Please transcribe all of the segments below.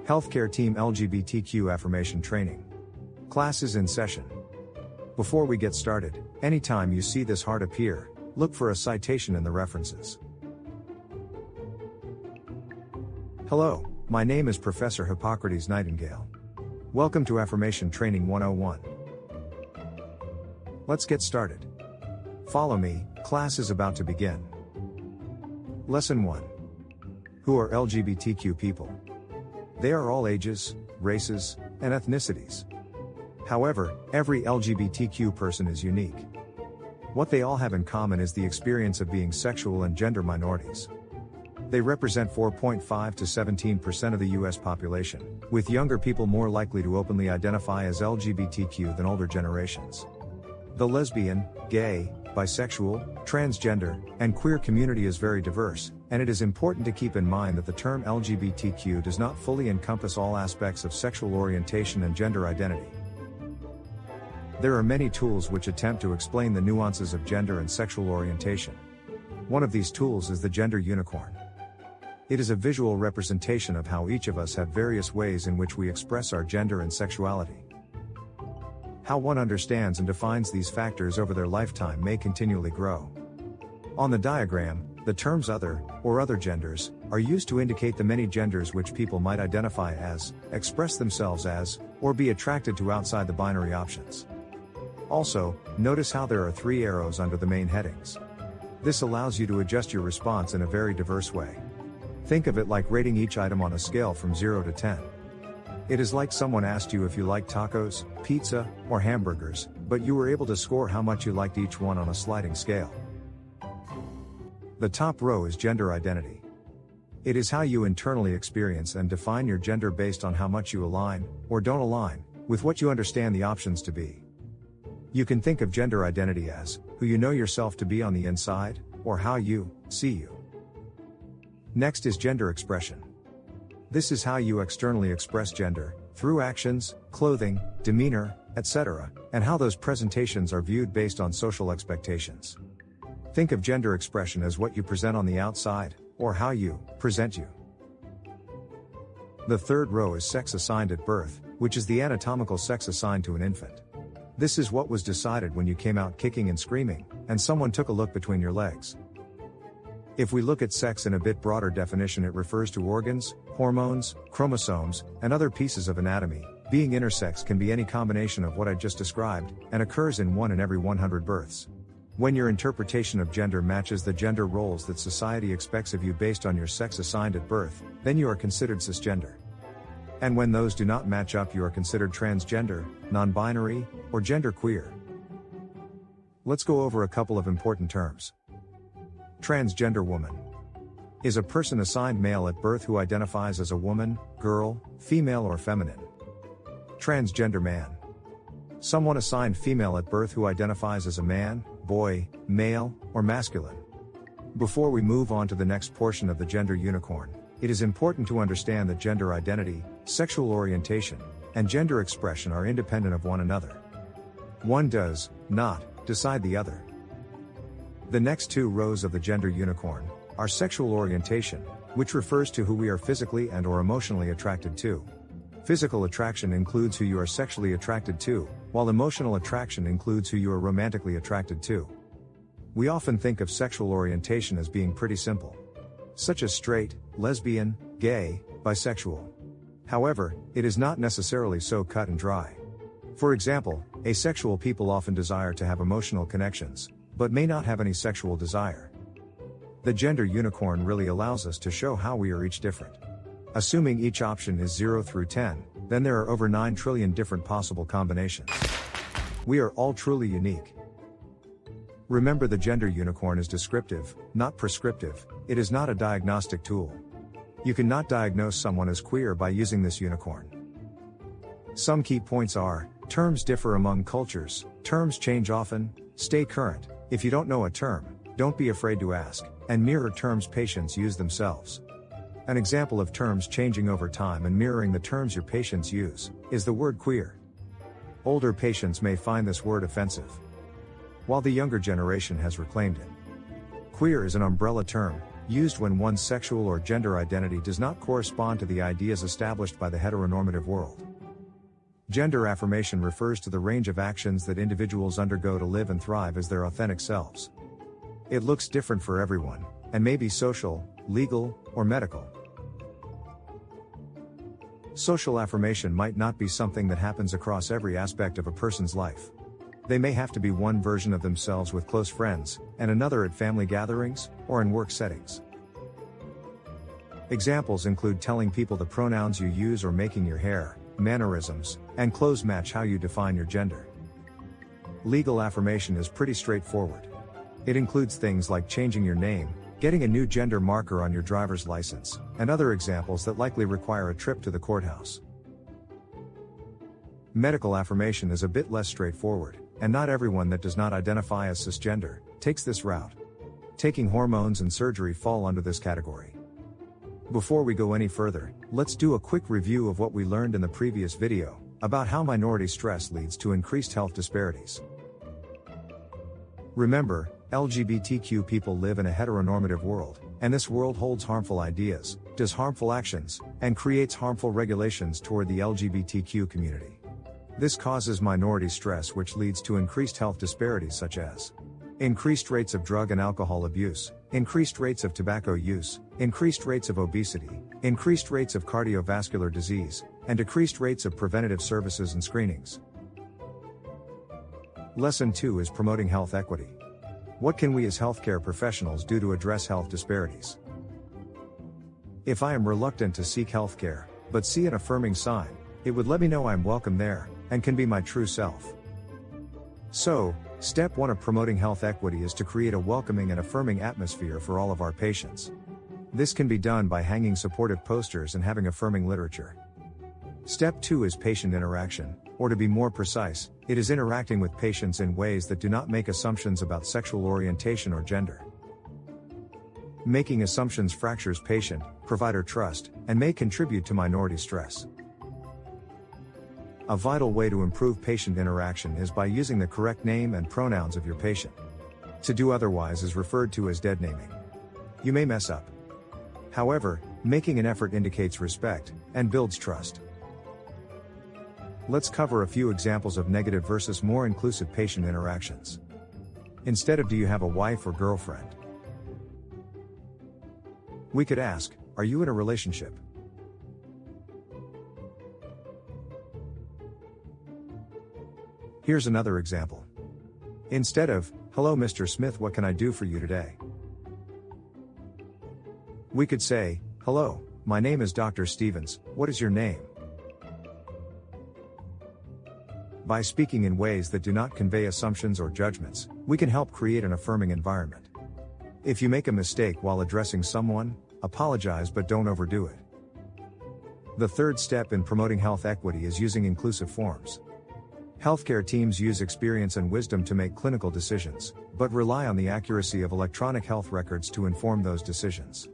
Healthcare Team LGBTQ Affirmation Training. Class is in session. Before we get started, anytime you see this heart appear, look for a citation in the references. Hello, my name is Professor Hippocrates Nightingale. Welcome to Affirmation Training 101. Let's get started. Follow me, class is about to begin. Lesson 1. Who are LGBTQ people? They are all ages, races, and ethnicities. However, every LGBTQ person is unique. What they all have in common is the experience of being sexual and gender minorities. They represent 4.5 to 17% of the US population, with younger people more likely to openly identify as LGBTQ than older generations. The lesbian, gay, bisexual, transgender, and queer community is very diverse, and it is important to keep in mind that the term LGBTQ does not fully encompass all aspects of sexual orientation and gender identity. There are many tools which attempt to explain the nuances of gender and sexual orientation. One of these tools is the gender unicorn. It is a visual representation of how each of us have various ways in which we express our gender and sexuality. How one understands and defines these factors over their lifetime may continually grow. On the diagram, the terms other, or other genders, are used to indicate the many genders which people might identify as, express themselves as, or be attracted to outside the binary options. Also, notice how there are 3 arrows under the main headings. This allows you to adjust your response in a very diverse way. Think of it like rating each item on a scale from 0 to 10. It is like someone asked you if you like tacos, pizza, or hamburgers, but you were able to score how much you liked each one on a sliding scale. The top row is gender identity. It is how you internally experience and define your gender based on how much you align, or don't align, with what you understand the options to be. You can think of gender identity as who you know yourself to be on the inside, or how you see you. Next is gender expression. This is how you externally express gender, through actions, clothing, demeanor, etc., and how those presentations are viewed based on social expectations. Think of gender expression as what you present on the outside, or how you present you. The third row is sex assigned at birth, which is the anatomical sex assigned to an infant. This is what was decided when you came out kicking and screaming, and someone took a look between your legs. If we look at sex in a bit broader definition, it refers to organs, hormones, chromosomes, and other pieces of anatomy. Being intersex can be any combination of what I just described, and occurs in 1 in every 100 births. When your interpretation of gender matches the gender roles that society expects of you based on your sex assigned at birth, then you are considered cisgender. And when those do not match up, you are considered transgender, non-binary, or genderqueer. Let's go over a couple of important terms. Transgender woman is a person assigned male at birth who identifies as a woman, girl, female, or feminine. Transgender man. Someone assigned female at birth who identifies as a man, boy, male, or masculine. Before we move on to the next portion of the gender unicorn, it is important to understand that gender identity, sexual orientation, and gender expression are independent of one another. One does not decide the other. The next 2 rows of the gender unicorn are sexual orientation, which refers to who we are physically and or emotionally attracted to. Physical attraction includes who you are sexually attracted to, while emotional attraction includes who you are romantically attracted to. We often think of sexual orientation as being pretty simple, such as straight, lesbian, gay, bisexual. However, it is not necessarily so cut and dry. For example, asexual people often desire to have emotional connections, but may not have any sexual desire. The gender unicorn really allows us to show how we are each different. Assuming each option is 0 through 10, then there are over 9 trillion different possible combinations. We are all truly unique. Remember, the gender unicorn is descriptive, not prescriptive. It is not a diagnostic tool. You cannot diagnose someone as queer by using this unicorn. Some key points are: terms differ among cultures, terms change often, stay current. If you don't know a term, don't be afraid to ask, and mirror terms patients use themselves. An example of terms changing over time and mirroring the terms your patients use is the word queer. Older patients may find this word offensive, while the younger generation has reclaimed it. Queer is an umbrella term, used when one's sexual or gender identity does not correspond to the ideas established by the heteronormative world. Gender affirmation refers to the range of actions that individuals undergo to live and thrive as their authentic selves. It looks different for everyone, and may be social, legal, or medical. Social affirmation might not be something that happens across every aspect of a person's life. They may have to be one version of themselves with close friends, and another at family gatherings, or in work settings. Examples include telling people the pronouns you use or making your hair, mannerisms, and clothes match how you define your gender. Legal affirmation is pretty straightforward. It includes things like changing your name, getting a new gender marker on your driver's license, and other examples that likely require a trip to the courthouse. Medical affirmation is a bit less straightforward, and not everyone that does not identify as cisgender takes this route. Taking hormones and surgery fall under this category. Before we go any further, let's do a quick review of what we learned in the previous video about how minority stress leads to increased health disparities. Remember, LGBTQ people live in a heteronormative world, and this world holds harmful ideas, does harmful actions, and creates harmful regulations toward the LGBTQ community. This causes minority stress, which leads to increased health disparities such as increased rates of drug and alcohol abuse, increased rates of tobacco use, increased rates of obesity, increased rates of cardiovascular disease, and decreased rates of preventative services and screenings. Lesson 2 is promoting health equity. What can we as healthcare professionals do to address health disparities? If I am reluctant to seek healthcare, but see an affirming sign, it would let me know I'm welcome there, and can be my true self. So, step 1 of promoting health equity is to create a welcoming and affirming atmosphere for all of our patients. This can be done by hanging supportive posters and having affirming literature. Step 2 is patient interaction, or to be more precise, it is interacting with patients in ways that do not make assumptions about sexual orientation or gender. Making assumptions fractures patient-provider trust, and may contribute to minority stress. A vital way to improve patient interaction is by using the correct name and pronouns of your patient. To do otherwise is referred to as dead naming. You may mess up. However, making an effort indicates respect, and builds trust. Let's cover a few examples of negative versus more inclusive patient interactions. Instead of "do you have a wife or girlfriend?" we could ask, "Are you in a relationship?" Here's another example. Instead of, "Hello Mr. Smith, what can I do for you today?" we could say, "Hello, my name is Dr. Stevens, what is your name?" By speaking in ways that do not convey assumptions or judgments, we can help create an affirming environment. If you make a mistake while addressing someone, apologize but don't overdo it. The third step in promoting health equity is using inclusive forms. Healthcare teams use experience and wisdom to make clinical decisions, but rely on the accuracy of electronic health records to inform those decisions.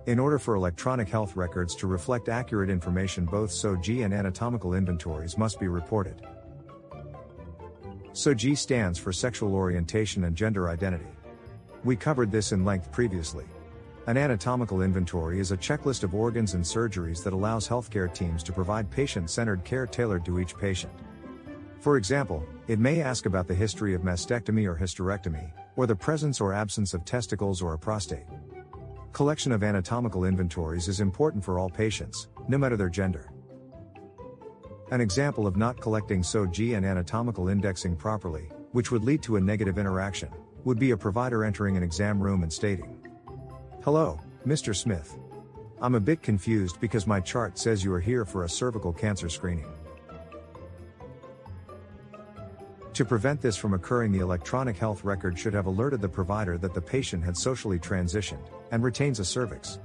In order for electronic health records to reflect accurate information, both SOGI and anatomical inventories must be reported. SOGI stands for sexual orientation and gender identity. We covered this in length previously. An anatomical inventory is a checklist of organs and surgeries that allows healthcare teams to provide patient-centered care tailored to each patient. For example, it may ask about the history of mastectomy or hysterectomy, or the presence or absence of testicles or a prostate. Collection of anatomical inventories is important for all patients, no matter their gender. An example of not collecting SOGI and anatomical indexing properly, which would lead to a negative interaction, would be a provider entering an exam room and stating, "Hello, Mr. Smith. I'm a bit confused because my chart says you are here for a cervical cancer screening." To prevent this from occurring, the electronic health record should have alerted the provider that the patient had socially transitioned and retains a cervix.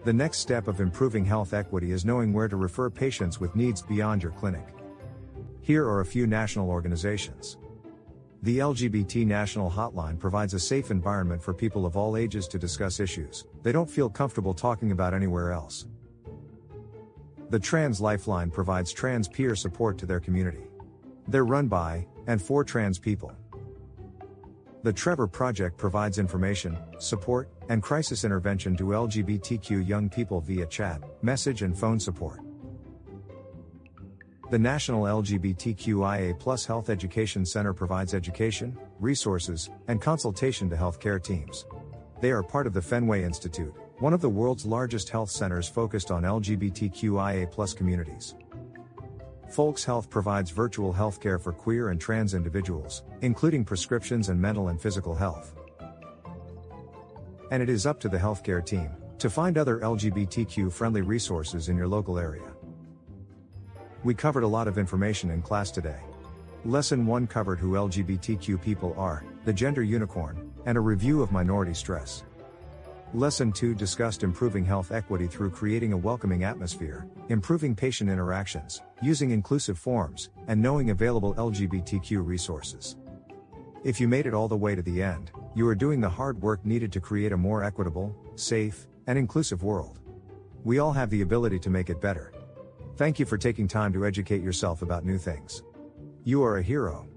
The next step of improving health equity is knowing where to refer patients with needs beyond your clinic. Here are a few national organizations. The LGBT National Hotline provides a safe environment for people of all ages to discuss issues they don't feel comfortable talking about anywhere else. The Trans Lifeline provides trans peer support to their community. They're run by, and for trans people. The Trevor Project provides information, support, and crisis intervention to LGBTQ young people via chat, message and phone support. The National LGBTQIA+ Health Education Center provides education, resources, and consultation to healthcare teams. They are part of the Fenway Institute, one of the world's largest health centers focused on LGBTQIA+ communities. Folks Health provides virtual healthcare for queer and trans individuals, including prescriptions and mental and physical health. And it is up to the healthcare team to find other LGBTQ-friendly resources in your local area. We covered a lot of information in class today. Lesson 1 covered who LGBTQ people are, the gender unicorn, and a review of minority stress. Lesson 2 discussed improving health equity through creating a welcoming atmosphere, improving patient interactions, using inclusive forms, and knowing available LGBTQ resources. If you made it all the way to the end, you are doing the hard work needed to create a more equitable, safe, and inclusive world. We all have the ability to make it better. Thank you for taking time to educate yourself about new things. You are a hero.